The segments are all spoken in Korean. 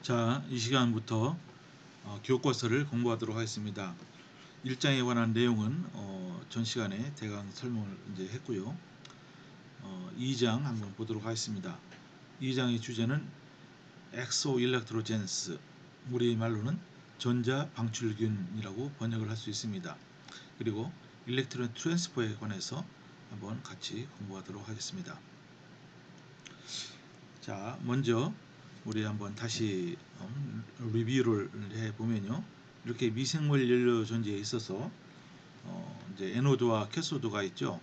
자, 이 시간부터 교과서를 공부하도록 하겠습니다. 1장에 관한 내용은 전 시간에 대강 설명을 이제 했고요. 2장 한번 보도록 하겠습니다. 2장의 주제는 엑소일렉트로젠스, 우리 말로는 전자 방출균이라고 번역을 할 수 있습니다. 그리고 일렉트론 트랜스퍼에 관해서 한번 같이 공부하도록 하겠습니다. 자, 먼저 우리 한번 다시 리뷰를 해보면요. 이렇게 미생물 연료 전지에 있어서 이제 에노드와 캐소드가 있죠.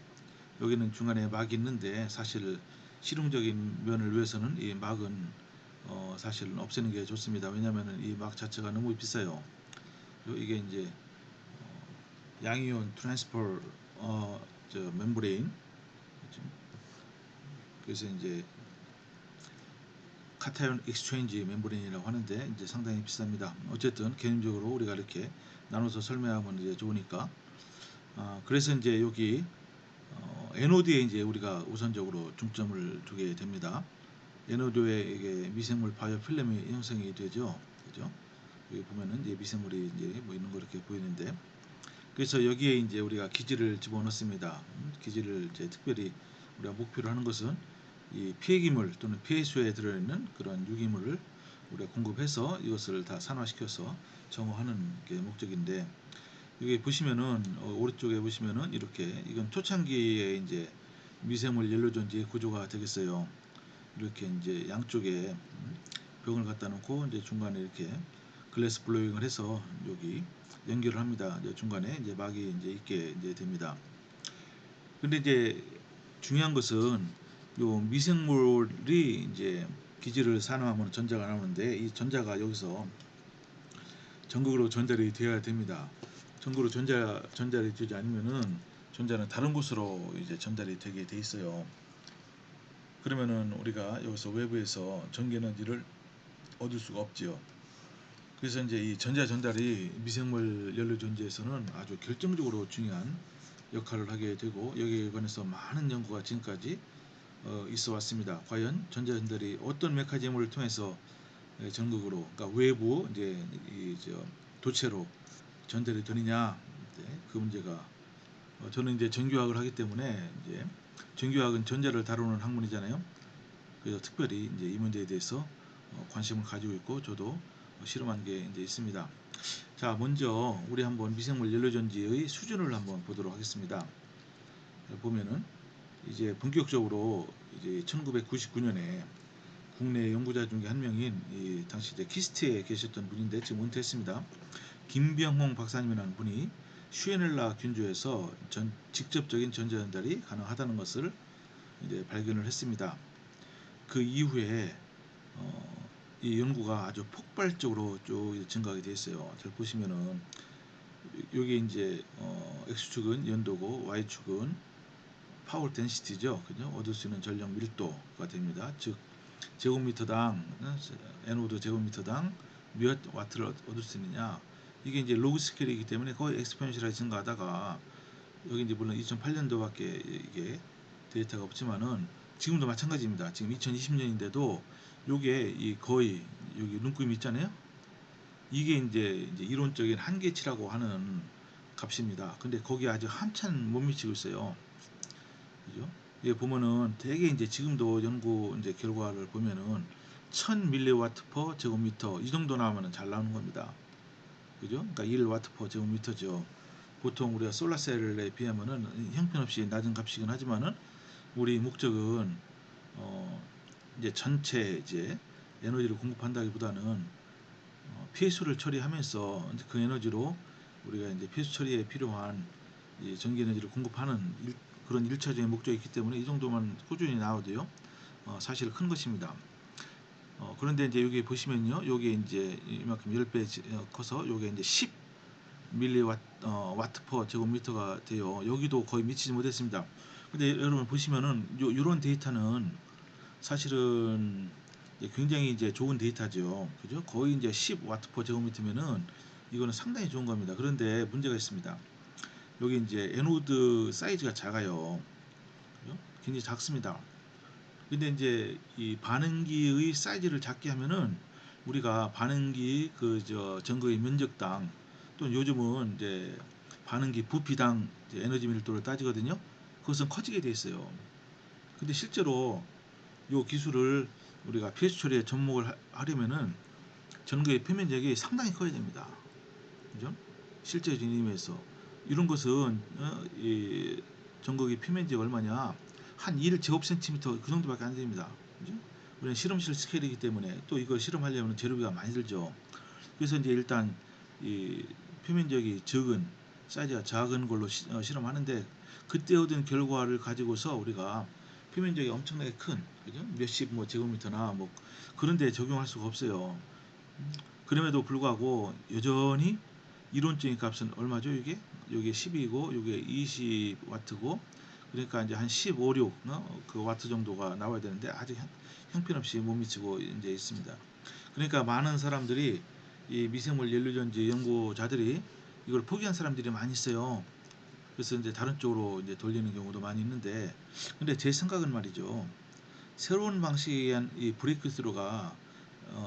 여기는 중간에 막이 있는데 사실 실용적인 면을 위해서는 이 막은 사실은 없애는 게 좋습니다. 왜냐하면 이 막 자체가 너무 비싸요. 이게 이제 양이온 트랜스퍼 멤브레인, 그래서 이제 카타이온 익스체인지 멤브레인이라고 하는데 이제 상당히 비쌉니다. 어쨌든 개인적으로 우리가 이렇게 나눠서 설명하면 이제 좋으니까. 그래서 이제 여기 에노드에 이제 우리가 우선적으로 중점을 두게 됩니다. 에노드에 이게 미생물 바이오 필름이 형성이 되죠. 그죠? 여기 보면은 이제 미생물이 이제 뭐 있는 거 이렇게 보이는데, 그래서 여기에 이제 우리가 기지를 집어넣습니다. 기지를 이제 특별히 우리가 목표로 하는 것은 이 피해기물 또는 피해수에 들어있는 그런 유기물을 우리가 공급해서 이것을 다 산화시켜서 정화하는 게 목적인데, 여기 보시면은 오른쪽에 보시면은 이렇게 이건 초창기에 이제 미생물 연료전지의 구조가 되겠어요. 이렇게 이제 양쪽에 병을 갖다 놓고 이제 중간에 이렇게 글래스 블로잉을 해서 여기 연결을 합니다. 이제 중간에 이제 막이 이제 있게 이제 됩니다. 근데 이제 중요한 것은 요 미생물이 이제 기질을 산화하면 전자가 나오는데, 이 전자가 여기서 전극으로 전달이 되어야 됩니다. 전극으로 전달이 되지 않으면은 전자는 다른 곳으로 이제 전달이 되게 돼 있어요. 그러면은 우리가 여기서 외부에서 전기 에너지를 얻을 수가 없지요. 그래서 이제 이 전자 전달이 미생물 연료 전지에서는 아주 결정적으로 중요한 역할을 하게 되고, 여기에 관해서 많은 연구가 지금까지 있어 왔습니다. 과연 전자 전달이 어떤 메커니즘을 통해서 전극으로, 그러니까 외부 이제 도체로 전달이 되느냐, 그 문제가 저는 이제 전기화학을 하기 때문에 이제 전기화학은 전자를 다루는 학문이잖아요. 그래서 특별히 이제 이 문제에 대해서 관심을 가지고 있고 저도 실험한 게 이제 있습니다. 자, 먼저 우리 한번 미생물 연료전지의 수준을 한번 보도록 하겠습니다. 보면은 이제 본격적으로 이제 1999년에 국내 연구자 중에 한 명인 당시 이제 키스트에 계셨던 분인데 지금 은퇴했습니다. 김병홍 박사님이라는 분이 슈에넬라 균조에서 직접적인 전자 전달이 가능하다는 것을 이제 발견을 했습니다. 그 이후에 이 연구가 아주 폭발적으로 쭉 증가하게 됐어요. 잘 보시면은 여기 이제 X축은 연도고 Y축은 파워 덴시티죠. 그죠? 얻을 수 있는 전력 밀도가 됩니다. 즉 제곱미터당 에노드 제곱미터당 몇 와트를 얻을 수 있느냐. 이게 이제 로그 스케일이기 때문에 거의 엑스포넨셜하게 증가하다가, 여기 이제 물론 2008년도밖에 이게 데이터가 없지만은 지금도 마찬가지입니다. 지금 2020년인데도 요게 이 거의 여기 눈금이 있잖아요. 이게 이제 이론적인 한계치라고 하는 값입니다. 근데 거기 아직 한참 못 미치고 있어요. 그죠? 이게 보면은 되게 이제 지금도 연구 이제 결과를 보면은 1000mW per 제곱미터 이 정도 나오면은 잘 나오는 겁니다. 그죠? 그러니까 1W per 제곱미터죠. 보통 우리가 솔라셀에 비하면은 형편없이 낮은 값이긴 하지만은 우리 목적은 이제 전체 이제 에너지를 공급한다기보다는 폐수를 처리하면서 이제 그 에너지로 우리가 이제 폐수 처리에 필요한 전기 에너지를 공급하는 그런 일차적인 목적이 있기 때문에 이 정도만 꾸준히 나와도요 사실 큰 것입니다. 그런데 이제 여기 보시면요, 여기 이제 이만큼 10배 커서 여기 이제 10 밀리와트 퍼 제곱미터가 돼요. 여기도 거의 미치지 못했습니다. 근데 여러분 보시면은 요런 데이터는 사실은 굉장히 이제 좋은 데이터죠. 그죠? 거의 이제 10와트 퍼 제곱미터면은 이거는 상당히 좋은 겁니다. 그런데 문제가 있습니다. 여기 이제 에노드 사이즈가 작아요. 그죠? 굉장히 작습니다. 근데 이제 이 반응기의 사이즈를 작게 하면은 우리가 반응기 전극의 면적당 또는 요즘은 이제 반응기 부피당 이제 에너지 밀도를 따지거든요. 그것은 커지게 돼 있어요. 근데 실제로 이 기술을 우리가 pH 처리에 접목을 하려면은 전극의 표면적이 상당히 커야 됩니다. 그죠? 실제적인 의미에서 이런 것은 이 전극의 표면적이 얼마냐? 한 1제곱센티미터 그 정도밖에 안 됩니다. 그죠? 우리는 실험실 스케일이기 때문에 또 이걸 실험하려면 재료비가 많이 들죠. 그래서 이제 일단 이 표면적이 적은 사이즈가 작은 걸로 실험하는데 그때 얻은 결과를 가지고서 우리가 표면적이 엄청나게 큰 그죠? 몇십 제곱미터나 뭐 그런 데 적용할 수가 없어요. 그럼에도 불구하고 여전히 이론적인 값은 얼마죠? 이게 12이고 이게 20와트고 그러니까 이제 한 15, 6 그 와트 정도가 나와야 되는데 아직 형편없이 못 미치고 이제 있습니다. 그러니까 많은 사람들이 이 미생물 연료전지 연구자들이 이걸 포기한 사람들이 많이 있어요. 그래서 이제 다른 쪽으로 이제 돌리는 경우도 많이 있는데, 근데 제 생각은 말이죠. 새로운 방식에 의한 이 브레이크스루가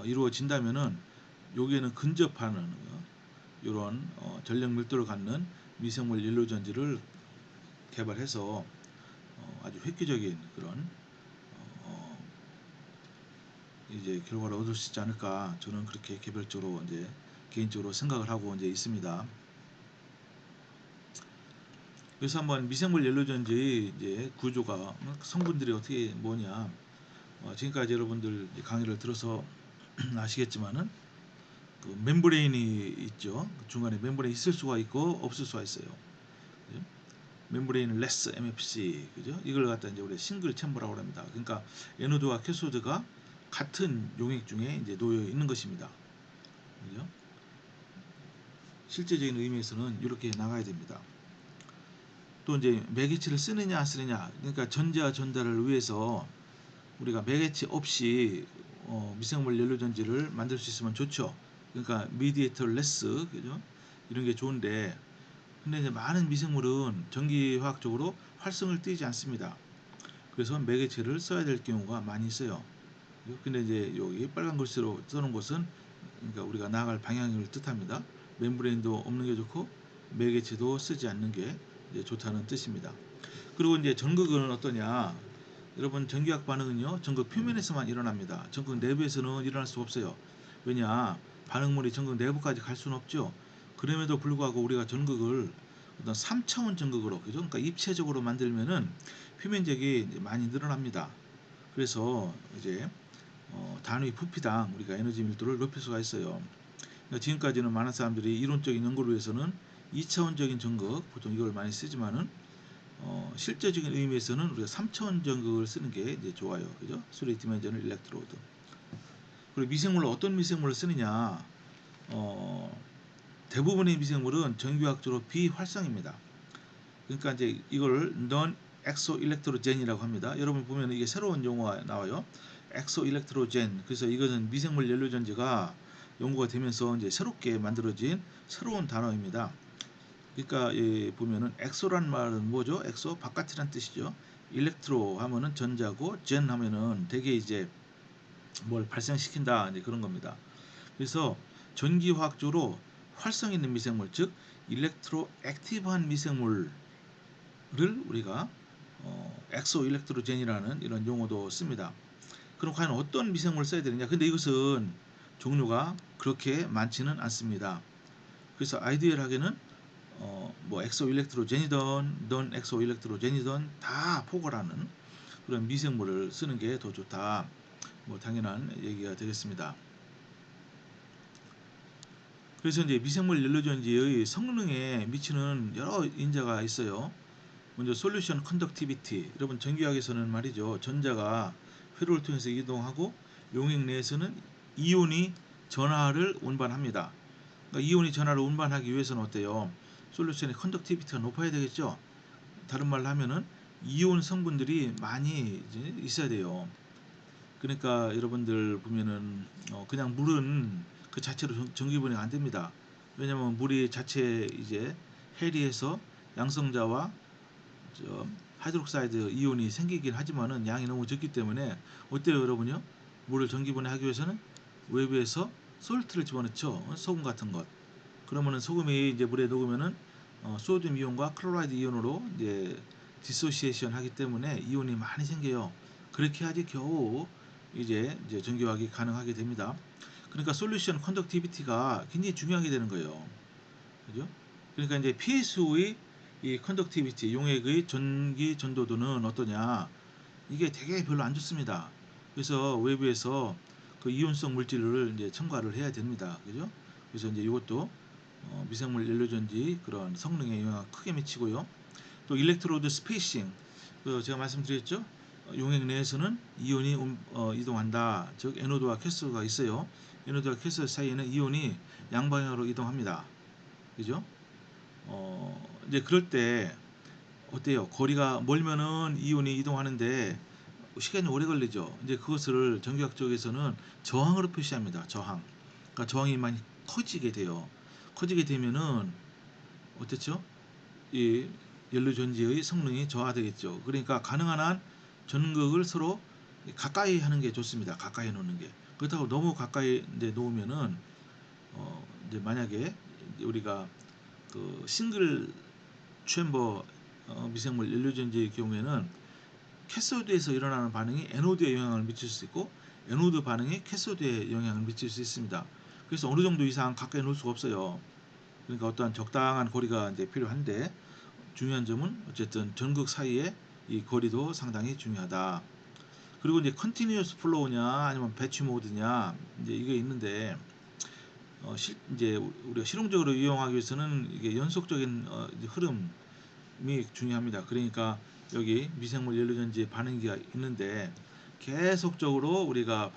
이루어진다면은 여기에는 근접하는 이런 전력 밀도를 갖는 미생물 연료전지를 개발해서 아주 획기적인 그런 어, 이제 결과를 얻을 수 있지 않을까 저는 그렇게 개별적으로 이제 개인적으로 생각을 하고 이제 있습니다. 그래서 한번 미생물 연료전지 이제 구조가 성분들이 어떻게 뭐냐 지금까지 여러분들 강의를 들어서 아시겠지만은 그 멤브레인이 있죠. 중간에 멤브레인 있을 수가 있고 없을 수가 있어요. 그죠? 멤브레인 레스 MFC 그죠? 이걸 갖다 이제 우리 싱글 챔버라고 합니다. 그러니까 에노드와 캐소드가 같은 용액 중에 이제 놓여 있는 것입니다. 그죠? 실제적인 의미에서는 이렇게 나가야 됩니다. 또 이제 매개체를 쓰느냐 안 쓰느냐 그러니까 전자 전달을 위해서 우리가 매개체 없이 미생물 연료전지를 만들 수 있으면 좋죠. 그러니까 미디에이터 레스 그죠? 이런 게 좋은데 근데 이제 많은 미생물은 전기화학적으로 활성을 띠지 않습니다. 그래서 매개체를 써야 될 경우가 많이 있어요. 근데 이제 여기 빨간 글씨로 써놓은 것은 그러니까 우리가 나아갈 방향을 뜻합니다. 멤브레인도 없는 게 좋고 매개체도 쓰지 않는 게 이제 좋다는 뜻입니다. 그리고 이제 전극은 어떠냐? 여러분 전기학 반응은요 전극 표면에서만 일어납니다. 전극 내부에서는 일어날 수 없어요. 왜냐? 반응물이 전극 내부까지 갈 수는 없죠. 그럼에도 불구하고 우리가 전극을 어떤 3차원 전극으로 그죠? 그러니까 입체적으로 만들면은 표면적이 많이 늘어납니다. 그래서 이제 단위 부피당 우리가 에너지 밀도를 높일 수가 있어요. 그러니까 지금까지는 많은 사람들이 이론적인 연구를 위해서는 2차원적인 전극 보통 이걸 많이 쓰지만은 실제적인 의미에서는 우리가 3차원 전극을 쓰는 게 이제 좋아요. 그죠? 3디멘전을 일렉트로드. 그리고 미생물을 어떤 미생물을 쓰느냐? 어, 대부분의 미생물은 전기화학적으로 비활성입니다. 그러니까 이제 이걸 non exoelectrogen이라고 합니다. 여러분 보면 이게 새로운 용어가 나와요. exoelectrogen. 그래서 이거는 미생물 연료전지가 연구가 되면서 이제 새롭게 만들어진 새로운 단어입니다. 그러니까 보면은 엑소란 말은 뭐죠? 엑소 바깥이란 뜻이죠. 일렉트로 하면은 전자고 젠 하면은 되게 이제 뭘 발생시킨다 이제 그런 겁니다. 그래서 전기화학적으로 활성 있는 미생물 즉 일렉트로 액티브한 미생물을 우리가 엑소 일렉트로젠이라는 이런 용어도 씁니다. 그럼 과연 어떤 미생물을 써야 되느냐? 근데 이것은 종류가 그렇게 많지는 않습니다. 그래서 아이디얼하게는 뭐 엑소 일렉트로젠이든 넌 엑소 일렉트로젠이든 다 포괄하는 그런 미생물을 쓰는 게 더 좋다. 뭐 당연한 얘기가 되겠습니다. 그래서 이제 미생물 연료전지의 성능에 미치는 여러 인자가 있어요. 먼저 솔루션 컨덕티비티. 여러분 전기학에서는 말이죠. 전자가 회로를 통해서 이동하고 용액 내에서는 이온이 전하를 운반합니다. 그러니까 이온이 전하를 운반하기 위해서는 어때요? 솔루션의 컨덕티비티가 높아야 되겠죠. 다른 말로 하면은 이온 성분들이 많이 이제 있어야 돼요. 그러니까 여러분들 보면은 그냥 물은 그 자체로 전기 분해가 안 됩니다. 왜냐하면 물이 자체 이제 해리해서 양성자와 저 하이드록사이드 이온이 생기긴 하지만은 양이 너무 적기 때문에 어때요 여러분요? 물을 전기 분해하기 위해서는 외부에서 솔트를 집어넣죠. 소금 같은 것. 그러면은 소금이 이제 물에 녹으면은 소듐 이온과 클로라이드 이온으로 이제 디소시에이션 하기 때문에 이온이 많이 생겨요. 그렇게 해야지 겨우 이제 전기화학이 가능하게 됩니다. 그러니까 솔루션 컨덕티비티가 굉장히 중요하게 되는 거예요. 그죠? 그러니까 이제 PSU의 이 컨덕티비티 용액의 전기 전도도는 어떠냐? 이게 되게 별로 안 좋습니다. 그래서 외부에서 그 이온성 물질을 이제 첨가를 해야 됩니다. 그죠? 그래서 이제 이것도 미생물 연료전지 그런 성능에 영향을 크게 미치고요. 또 일렉트로드 스페이싱, 그 제가 말씀드렸죠. 용액 내에서는 이온이 이동한다. 즉 에노드와 캐소드가 있어요. 에노드와 캐소드 사이에는 이온이 양방향으로 이동합니다. 그죠? 이제 그럴 때 어때요? 거리가 멀면은 이온이 이동하는데 시간이 오래 걸리죠. 이제 그것을 전기학 쪽에서는 저항으로 표시합니다. 저항. 그러니까 저항이 많이 커지게 돼요. 커지게 되면은 어땠죠? 이 연료 전지의 성능이 저하되겠죠. 그러니까 가능한 한 전극을 서로 가까이 하는 게 좋습니다. 가까이 놓는 게. 그렇다고 너무 가까이 이제 놓으면은 이제 만약에 우리가 그 싱글 챔버 미생물 연료 전지의 경우에는 캐소드에서 일어나는 반응이 에노드에 영향을 미칠 수 있고 에노드 반응이 캐소드에 영향을 미칠 수 있습니다. 그래서 어느 정도 이상 가까이 놓을 수가 없어요. 그러니까 어떠한 적당한 거리가 이제 필요한데 중요한 점은 어쨌든 전극 사이의 이 거리도 상당히 중요하다. 그리고 이제 컨티뉴어스 플로우냐 아니면 배치 모드냐 이제 이게 있는데 이제 우리가 실용적으로 이용하기 위해서는 이게 연속적인 흐름이 중요합니다. 그러니까 여기 미생물 연료전지 반응기가 있는데 계속적으로 우리가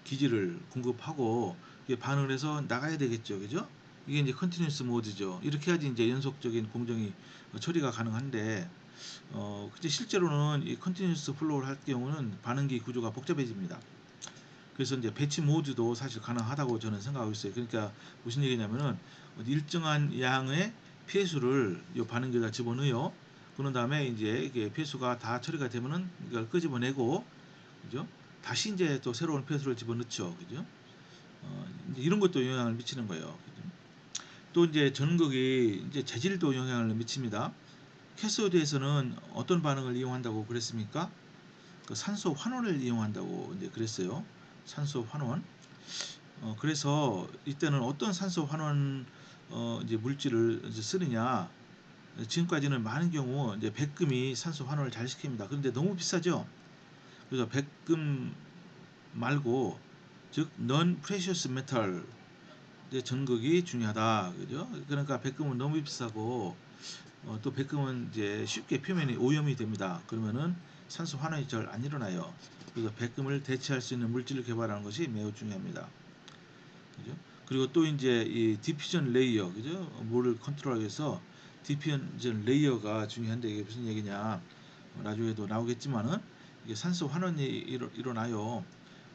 기지를 공급하고 반응을 해서 나가야 되겠죠, 그죠? 이게 이제 컨티뉴스 모드죠. 이렇게 해야지 이제 연속적인 공정이 처리가 가능한데, 근데 실제로는 이 컨티뉴스 플로우를 할 경우는 반응기 구조가 복잡해집니다. 그래서 이제 배치 모드도 사실 가능하다고 저는 생각하고 있어요. 그러니까 무슨 얘기냐면은 일정한 양의 폐수를 이 반응기에다 집어넣어요. 그런 다음에 이제 이게 폐수가 다 처리가 되면은 이걸 끄집어내고, 그죠? 다시 이제 또 새로운 폐수를 집어넣죠, 그죠? 이제 이런 것도 영향을 미치는 거예요. 그죠? 또 이제 전극이 이제 재질도 영향을 미칩니다. 캐소드에서는 어떤 반응을 이용한다고 그랬습니까? 그 산소 환원을 이용한다고 이제 그랬어요. 산소 환원. 그래서 이때는 어떤 산소 환원 이제 물질을 이제 쓰느냐. 지금까지는 많은 경우 이제 백금이 산소 환원을 잘 시킵니다. 그런데 너무 비싸죠. 그래서 백금 말고 즉 non precious metal 이제 전극이 중요하다. 그죠? 그러니까 백금은 너무 비싸고 또 백금은 이제 쉽게 표면이 오염이 됩니다. 그러면은 산소 환원이 잘 안 일어나요. 그래서 백금을 대체할 수 있는 물질을 개발하는 것이 매우 중요합니다. 그죠? 그리고 또 이제 이 디퓨전 레이어, 그죠? 물을 컨트롤하기 위해서 디퓨전 레이어가 중요한데 이게 무슨 얘기냐? 나중에도 나오겠지만은 이게 산소 환원이 일어나요.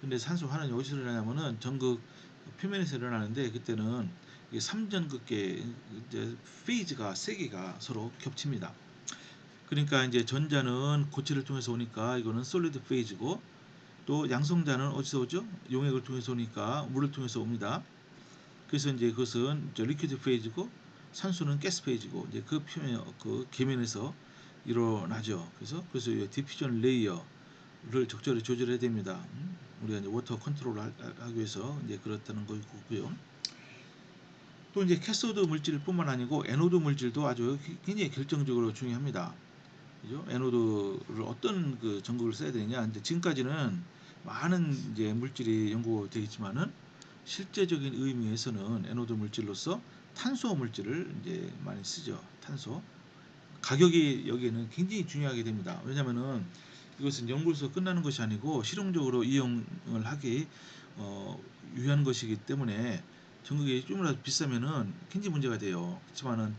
근데 산소 환원이 어디서 일어나냐면은 전극 표면에서 일어나는데 그때는 이게 삼전극계 이제 페이즈가 세 개가 서로 겹칩니다. 그러니까 이제 전자는 고체를 통해서 오니까 이거는 솔리드 페이즈고 또 양성자는 어디서 오죠? 용액을 통해서 오니까 물을 통해서 옵니다. 그래서 이제 그것은 이제 리퀴드 페이즈고 산소는 가스 페이즈고 이제 그 표면 그 계면에서 일어나죠. 그래서 이 디퓨전 레이어를 적절히 조절해야 됩니다. 우리가 이제 워터 컨트롤을 하기 위해서 이제 그렇다는 거고요. 또 이제 캐소드 물질뿐만 아니고 에노드 물질도 아주 굉장히 결정적으로 중요합니다. 그죠? 에노드를 어떤 그 전극을 써야 되느냐. 이제 지금까지는 많은 이제 물질이 연구되어 있지만은 실제적인 의미에서는 에노드 물질로서 탄소 물질을 이제 많이 쓰죠. 탄소. 가격이 여기에는 굉장히 중요하게 됩니다. 왜냐하면은 이것은 연구에서 끝나는 것이 아니고 실용적으로 이용을 하기 위한 것이기 때문에 전극이 좀이라도 비싸면은 굉장히 문제가 돼요. 그렇지만은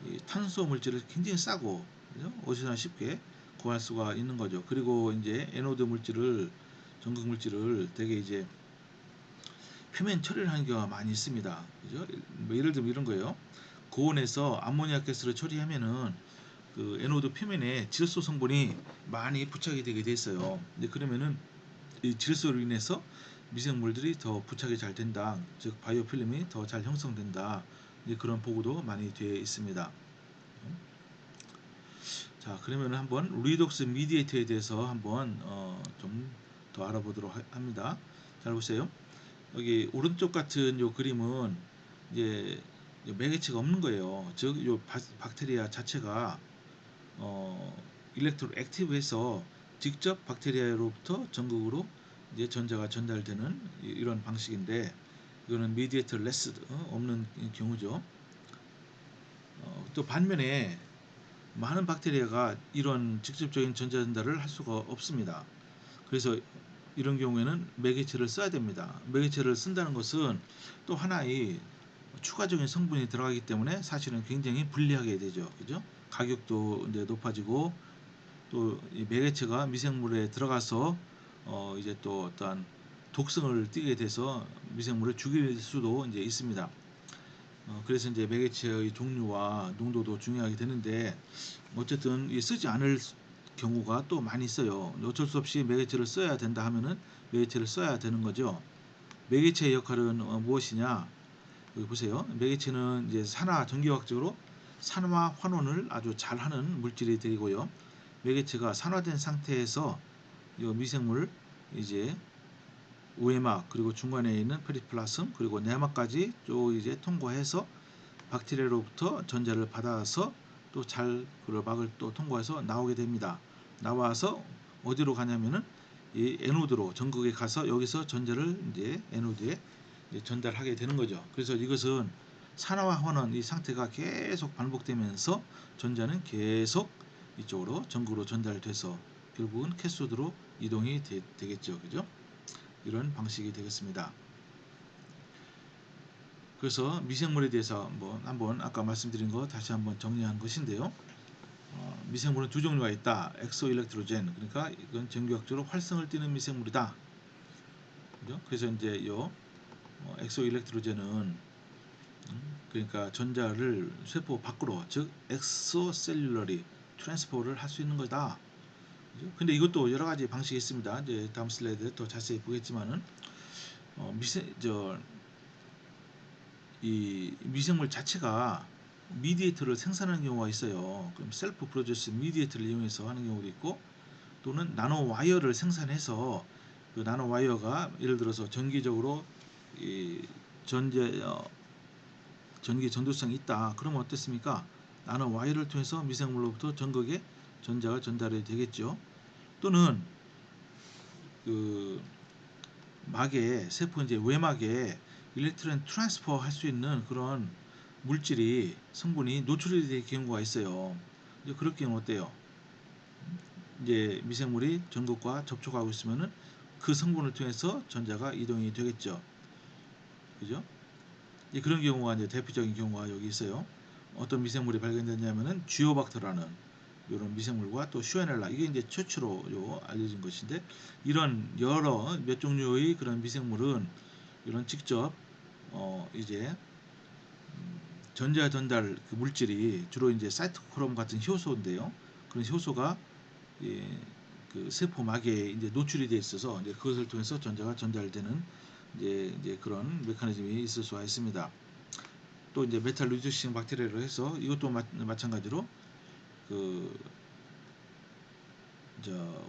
이 탄소 물질을 굉장히 싸고 그죠? 어디서나 쉽게 구할 수가 있는 거죠. 그리고 이제 에노드 물질을 전극 물질을 되게 이제 표면 처리를 하는 경우가 많이 있습니다. 그죠? 뭐 예를 들면 이런 거예요. 고온에서 암모니아 가스를 처리하면은 그 에노드 표면에 질소 성분이 많이 부착이 되게 돼 있어요. 근데 그러면은 이 질소로 인해서 미생물들이 더 부착이 잘 된다. 즉 바이오 필름이 더 잘 형성된다. 이제 그런 보고도 많이 되어 있습니다. 자, 그러면 한번 리독스 미디에이터에 대해서 한번 좀 더 알아보도록 합니다. 잘 보세요. 여기 오른쪽 같은 요 그림은 이제 매개체가 없는 거예요. 즉, 요 박테리아 자체가 일렉트로 액티브해서 직접 박테리아로부터 전극으로 이제 전자가 전달되는 이런 방식인데, 이거는 미디에이터 레스 없는 경우죠. 또 반면에 많은 박테리아가 이런 직접적인 전자 전달을 할 수가 없습니다. 그래서 이런 경우에는 매개체를 써야 됩니다. 매개체를 쓴다는 것은 또 하나의 추가적인 성분이 들어가기 때문에 사실은 굉장히 불리하게 되죠. 그죠? 가격도 이제 높아지고, 또 이 매개체가 미생물에 들어가서 이제 또 어떠한 독성을 띠게 돼서 미생물을 죽일 수도 이제 있습니다. 그래서 이제 매개체의 종류와 농도도 중요하게 되는데, 어쨌든 쓰지 않을 경우가 또 많이 있어요. 어쩔 수 없이 매개체를 써야 된다 하면은 매개체를 써야 되는 거죠. 매개체의 역할은 무엇이냐? 여기 보세요. 매개체는 이제 산화 전기화학적으로 산화 환원을 아주 잘하는 물질이 되고요. 매개체가 산화된 상태에서 이 미생물 이제 우에막, 그리고 중간에 있는 페리플라슴, 그리고 내막까지 쭉 이제 통과해서 박테리아로부터 전자를 받아서 또 잘 그 막을 또 통과해서 나오게 됩니다. 나와서 어디로 가냐면은 이 에노드로 전극에 가서 여기서 전자를 이제 에노드에 이제 전달하게 되는 거죠. 그래서 이것은 산화와 환원 이 상태가 계속 반복되면서 전자는 계속 이쪽으로 전극으로 전달돼서 결국은 캐소드로 이동이 되겠죠. 그죠? 이런 방식이 되겠습니다. 그래서 미생물에 대해서 한번 아까 말씀드린 거 다시 한번 정리한 것인데요. 미생물은 두 종류가 있다. 엑소일렉트로젠, 그러니까 이건 전기학적으로 활성을 띠는 미생물이다. 그죠? 그래서 이제 요 엑소일렉트로젠은 그러니까 전자를 세포 밖으로, 즉 엑소셀룰러리 트랜스포를 할 수 있는 거다. 그죠? 근데 이것도 여러 가지 방식이 있습니다. 이제 다음 슬라이드에 더 자세히 보겠지만은 이 미생물 자체가 미디에이터를 생산하는 경우가 있어요. 그럼 셀프 프로듀스 미디에이터를 이용해서 하는 경우도 있고, 또는 나노 와이어를 생산해서 그 나노 와이어가 예를 들어서 전기적으로 이 전제 전기 전도성이 있다. 그러면 어떻습니까? 나노 와이어를 통해서 미생물로부터 전극에 전자가 전달이 되겠죠. 또는 그 막에 세포 이제 외막에 일렉트론 트랜스퍼 할 수 있는 그런 물질이 성분이 노출이 될 경우가 있어요. 이제 그럴 경우 어때요? 이제 미생물이 전극과 접촉하고 있으면은 그 성분을 통해서 전자가 이동이 되겠죠. 그죠? 이제 그런 경우가 이제 대표적인 경우가 여기 있어요. 어떤 미생물이 발견됐냐면은 쥐오박터라는 이런 미생물과 또 슈에넬라, 이게 이제 최초로 알려진 것인데, 이런 여러 몇 종류의 그런 미생물은 이런 직접 이제 전자 전달 그 물질이 주로 이제 사이토크롬 같은 효소인데요. 그런 효소가 예, 그 세포막에 이제 노출이 돼 있어서 이제 그것을 통해서 전자가 전달되는 이제 그런 메커니즘이 있을 수가 있습니다. 또 이제 메탈 리듀싱 박테리아로 해서 이것도 마찬가지로 그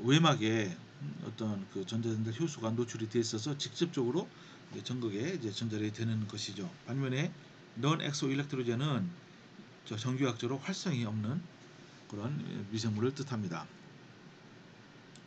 외막에 어떤 그 전자 전달 효소가 노출이 돼 있어서 직접적으로 이제 전극에 이제 전달이 되는 것이죠. 반면에 넌 엑소 일렉트로젠은 정규학적으로 활성이 없는 그런 미생물을 뜻합니다.